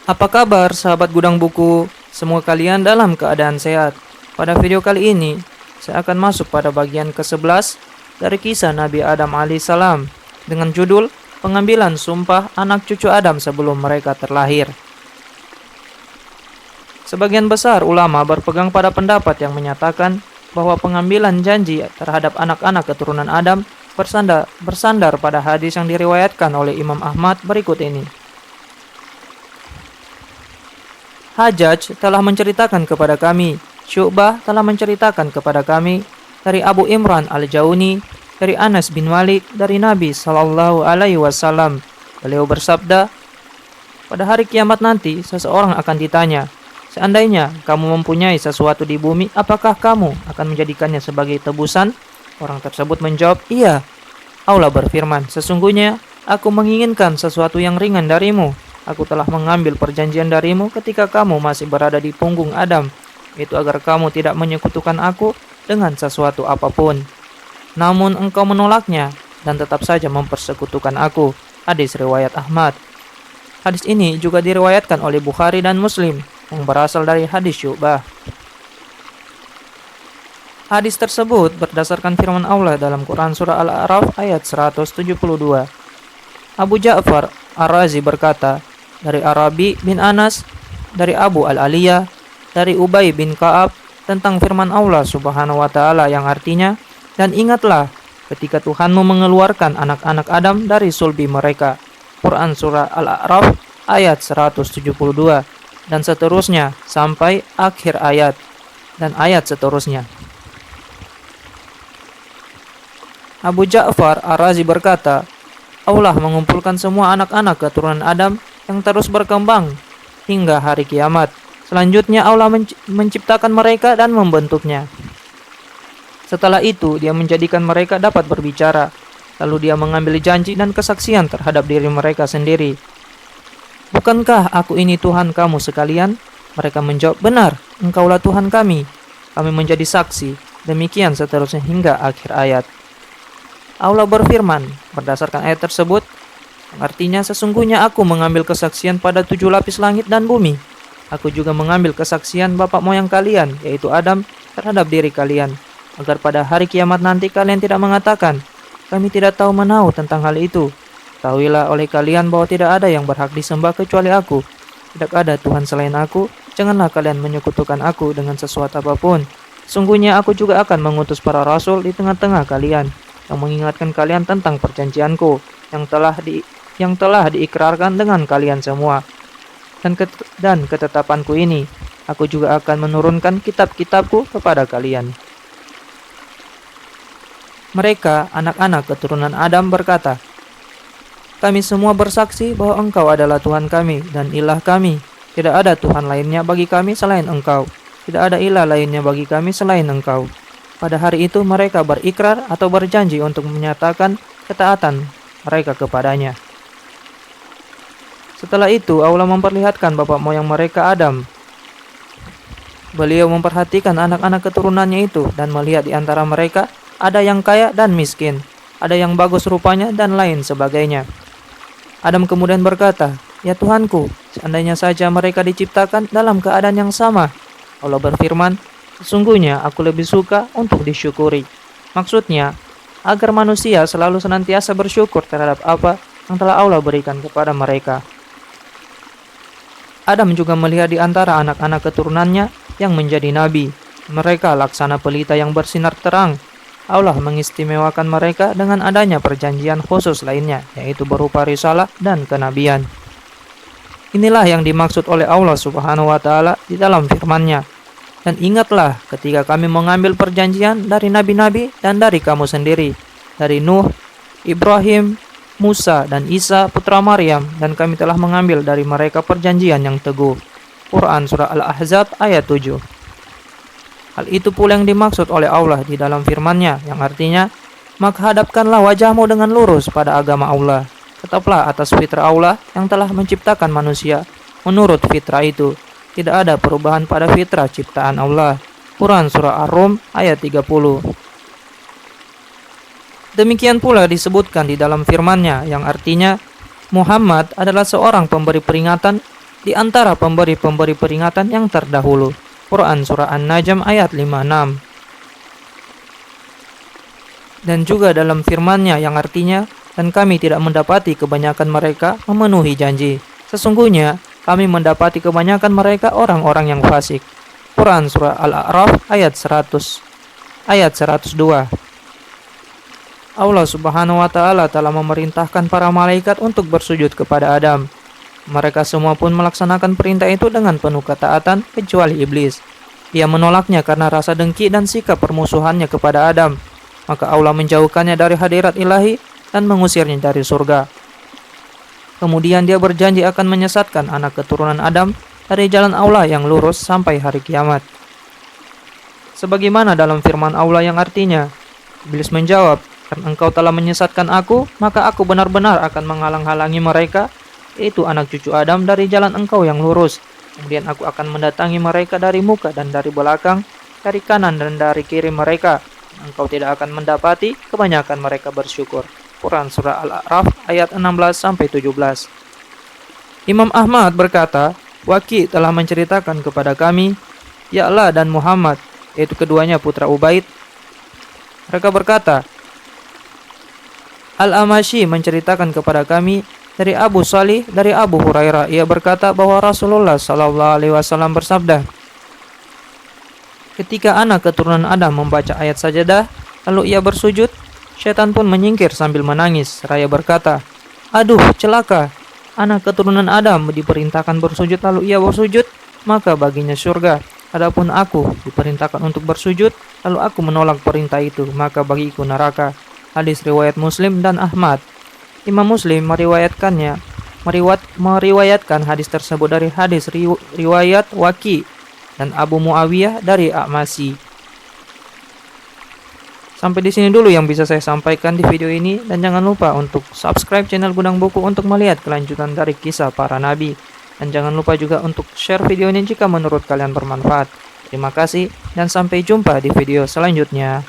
Apa kabar sahabat gudang buku? Semua kalian dalam keadaan sehat. Pada video kali ini, saya akan masuk pada bagian ke-11 dari kisah Nabi Adam alaihissalam dengan judul Pengambilan Sumpah Anak Cucu Adam Sebelum Mereka Terlahir. Sebagian besar ulama berpegang pada pendapat yang menyatakan bahwa pengambilan janji terhadap anak-anak keturunan Adam bersandar pada hadis yang diriwayatkan oleh Imam Ahmad berikut ini. Hajjaj telah menceritakan kepada kami, Syu'bah telah menceritakan kepada kami dari Abu Imran Al-Jauni, dari Anas bin Malik, dari Nabi Shallallahu Alaihi Wasallam. Beliau bersabda, pada hari kiamat nanti seseorang akan ditanya, seandainya kamu mempunyai sesuatu di bumi, apakah kamu akan menjadikannya sebagai tebusan? Orang tersebut menjawab, iya. Allah berfirman, sesungguhnya aku menginginkan sesuatu yang ringan darimu. Aku telah mengambil perjanjian darimu ketika kamu masih berada di punggung Adam, itu agar kamu tidak menyekutukan aku dengan sesuatu apapun. Namun engkau menolaknya dan tetap saja mempersekutukan aku. Hadis riwayat Ahmad. Hadis ini juga diriwayatkan oleh Bukhari dan Muslim yang berasal dari hadis Syu'bah. Hadis tersebut berdasarkan firman Allah dalam Quran Surah Al-A'raf ayat 172. Abu Ja'far Ar-Razi berkata, dari Arabi bin Anas, dari Abu Al-Aliyah, dari Ubay bin Ka'ab tentang firman Allah Subhanahu wa Ta'ala yang artinya, dan ingatlah ketika Tuhanmu mengeluarkan anak-anak Adam dari sulbi mereka. Quran Surah Al-A'raf ayat 172 dan seterusnya sampai akhir ayat dan ayat seterusnya. Abu Ja'far Ar-Razi berkata, Allah mengumpulkan semua anak-anak keturunan Adam yang terus berkembang hingga hari kiamat. Selanjutnya Allah menciptakan mereka dan membentuknya. Setelah itu dia menjadikan mereka dapat berbicara. Lalu dia mengambil janji dan kesaksian terhadap diri mereka sendiri. Bukankah aku ini Tuhan kamu sekalian? Mereka menjawab, benar, engkaulah Tuhan kami. Kami menjadi saksi. Demikian seterusnya hingga akhir ayat. Allah berfirman berdasarkan ayat tersebut, artinya sesungguhnya aku mengambil kesaksian pada 7 lapis langit dan bumi. Aku juga mengambil kesaksian bapak moyang kalian, yaitu Adam, terhadap diri kalian, agar pada hari kiamat nanti kalian tidak mengatakan, kami tidak tahu menahu tentang hal itu. Ketahuilah oleh kalian bahwa tidak ada yang berhak disembah kecuali aku. Tidak ada Tuhan selain aku, janganlah kalian menyekutukan aku dengan sesuatu apapun. Sungguhnya aku juga akan mengutus para rasul di tengah-tengah kalian, yang mengingatkan kalian tentang perjanjianku yang telah diikrarkan dengan kalian semua. Dan ketetapanku ini, aku juga akan menurunkan kitab-kitabku kepada kalian. Mereka, anak-anak keturunan Adam berkata, kami semua bersaksi bahwa engkau adalah Tuhan kami dan ilah kami. Tidak ada Tuhan lainnya bagi kami selain engkau. Tidak ada ilah lainnya bagi kami selain engkau. Pada hari itu mereka berikrar atau berjanji untuk menyatakan ketaatan mereka kepadanya. Setelah itu Allah memperlihatkan bapak moyang mereka Adam. Beliau memperhatikan anak-anak keturunannya itu dan melihat di antara mereka ada yang kaya dan miskin, ada yang bagus rupanya dan lain sebagainya. Adam kemudian berkata, ya Tuhanku, seandainya saja mereka diciptakan dalam keadaan yang sama. Allah berfirman, sesungguhnya aku lebih suka untuk disyukuri. Maksudnya, agar manusia selalu senantiasa bersyukur terhadap apa yang telah Allah berikan kepada mereka. Adam juga melihat di antara anak-anak keturunannya yang menjadi nabi. Mereka laksana pelita yang bersinar terang. Allah mengistimewakan mereka dengan adanya perjanjian khusus lainnya, yaitu berupa risalah dan kenabian. Inilah yang dimaksud oleh Allah Subhanahu wa Ta'ala di dalam firman-Nya. Dan ingatlah ketika kami mengambil perjanjian dari nabi-nabi dan dari kamu sendiri, dari Nuh, Ibrahim, Musa, dan Isa putra Maryam, dan kami telah mengambil dari mereka perjanjian yang teguh. Quran Surah Al-Ahzab ayat 7. Hal itu pula yang dimaksud oleh Allah di dalam firman-Nya, yang artinya, maka hadapkanlah wajahmu dengan lurus pada agama Allah. Tetaplah atas fitrah Allah yang telah menciptakan manusia menurut fitrah itu. Tidak ada perubahan pada fitrah ciptaan Allah. Quran Surah Ar-Rum ayat 30. Demikian pula disebutkan di dalam firman-Nya yang artinya Muhammad adalah seorang pemberi peringatan di antara pemberi-pemberi peringatan yang terdahulu. Quran Surah An-Najm ayat 56. Dan juga dalam firman-Nya yang artinya, dan kami tidak mendapati kebanyakan mereka memenuhi janji. Sesungguhnya kami mendapati kebanyakan mereka orang-orang yang fasik. Quran Surah Al-A'raf ayat 102. Allah Subhanahu wa Ta'ala telah memerintahkan para malaikat untuk bersujud kepada Adam. Mereka semua pun melaksanakan perintah itu dengan penuh ketaatan kecuali iblis. Ia menolaknya karena rasa dengki dan sikap permusuhannya kepada Adam. Maka Allah menjauhkannya dari hadirat ilahi dan mengusirnya dari surga. Kemudian dia berjanji akan menyesatkan anak keturunan Adam dari jalan Allah yang lurus sampai hari kiamat. Sebagaimana dalam firman Allah yang artinya, iblis menjawab, "Karena engkau telah menyesatkan aku, maka aku benar-benar akan menghalang-halangi mereka, yaitu anak cucu Adam dari jalan engkau yang lurus. Kemudian aku akan mendatangi mereka dari muka dan dari belakang, dari kanan dan dari kiri mereka. Engkau tidak akan mendapati kebanyakan mereka bersyukur." Quran Surah Al-A'raf ayat 16-17. Imam Ahmad berkata, Waki telah menceritakan kepada kami, Ya'la dan Muhammad, yaitu keduanya putra Ubaid. Mereka berkata, Al-Amashi menceritakan kepada kami dari Abu Salih dari Abu Hurairah. Ia berkata bahwa Rasulullah SAW bersabda, ketika anak keturunan Adam membaca ayat sajadah, lalu ia bersujud, syaitan pun menyingkir sambil menangis. Seraya berkata, aduh celaka, anak keturunan Adam diperintahkan bersujud lalu ia bersujud, maka baginya surga. Adapun aku diperintahkan untuk bersujud, lalu aku menolak perintah itu, maka bagiku neraka. Hadis riwayat Muslim dan Ahmad. Imam Muslim meriwayatkan hadis tersebut dari hadis riwayat Waki dan Abu Muawiyah dari A'masi. Sampai di sini dulu yang bisa saya sampaikan di video ini, dan jangan lupa untuk subscribe channel Gudang Buku untuk melihat kelanjutan dari kisah para nabi. Dan jangan lupa juga untuk share video ini jika menurut kalian bermanfaat. Terima kasih dan sampai jumpa di video selanjutnya.